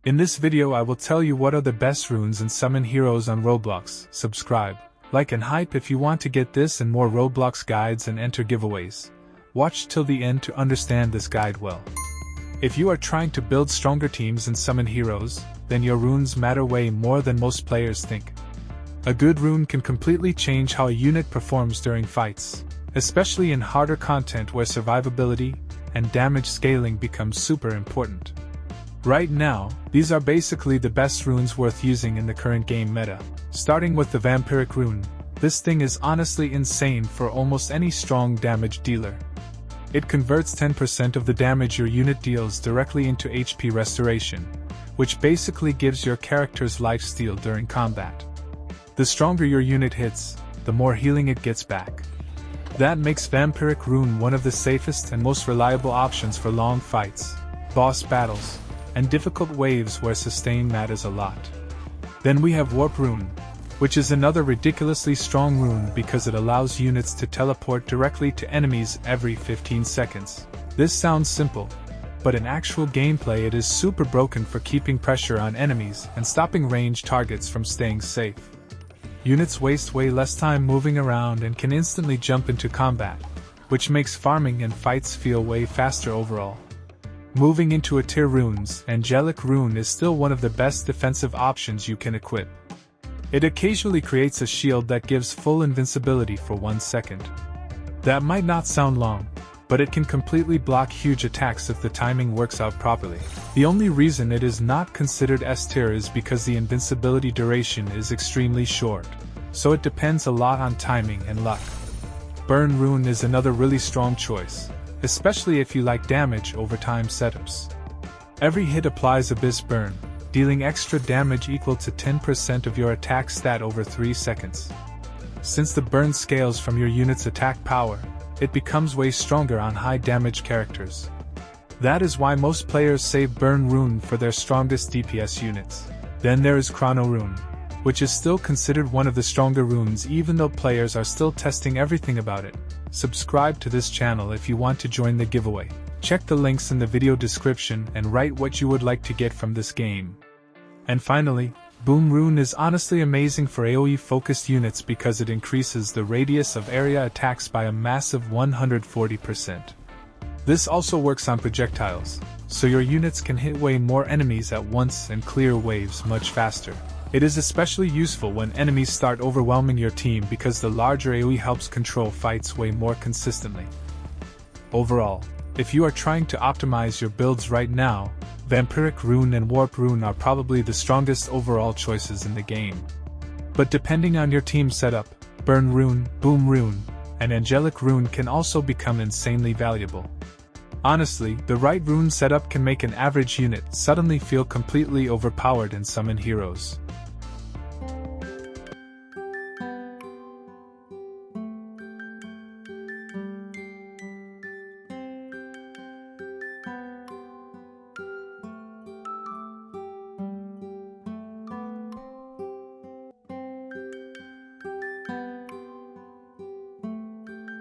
In this video I will tell you what are the best runes and summon heroes on Roblox. Subscribe, like and hype if you want to get this and more Roblox guides and enter giveaways. Watch till the end to understand this guide well. If you are trying to build stronger teams and summon heroes, then your runes matter way more than most players think. A good rune can completely change how a unit performs during fights, especially in harder content where survivability and damage scaling becomes super important. Right now, these are basically the best runes worth using in the current game meta. Starting with the Vampiric rune, this thing is honestly insane for almost any strong damage dealer. It converts 10% of the damage your unit deals directly into HP restoration, which basically gives your characters lifesteal during combat. The stronger your unit hits, the more healing it gets back. That makes Vampiric rune one of the safest and most reliable options for long fights, boss battles, and difficult waves where sustain matters a lot. Then we have Warp rune, which is another ridiculously strong rune because it allows units to teleport directly to enemies every 15 seconds. This sounds simple, but in actual gameplay it is super broken for keeping pressure on enemies and stopping ranged targets from staying safe. Units waste way less time moving around and can instantly jump into combat, which makes farming and fights feel way faster overall. Moving into a tier runes, Angelic rune is still one of the best defensive options you can equip. It occasionally creates a shield that gives full invincibility for 1 second. That might not sound long, but it can completely block huge attacks if the timing works out properly. The only reason it is not considered S tier is because the invincibility duration is extremely short, so it depends a lot on timing and luck. Burn rune is another really strong choice, especially if you like damage over time setups. Every hit applies Abyss Burn, dealing extra damage equal to 10% of your attack stat over 3 seconds. Since the burn scales from your unit's attack power, it becomes way stronger on high damage characters. That is why most players save Burn rune for their strongest DPS units. Then there is Chrono rune, which is still considered one of the stronger runes even though players are still testing everything about it. Subscribe to this channel if you want to join the giveaway. Check the links in the video description and write what you would like to get from this game. And finally, Boom rune is honestly amazing for AoE focused units because it increases the radius of area attacks by a massive 140%. This also works on projectiles, so your units can hit way more enemies at once and clear waves much faster. It is especially useful when enemies start overwhelming your team because the larger AoE helps control fights way more consistently. Overall, if you are trying to optimize your builds right now, Vampiric rune and Warp rune are probably the strongest overall choices in the game. But depending on your team setup, Burn rune, Boom rune, and Angelic rune can also become insanely valuable. Honestly, the right rune setup can make an average unit suddenly feel completely overpowered and summon heroes.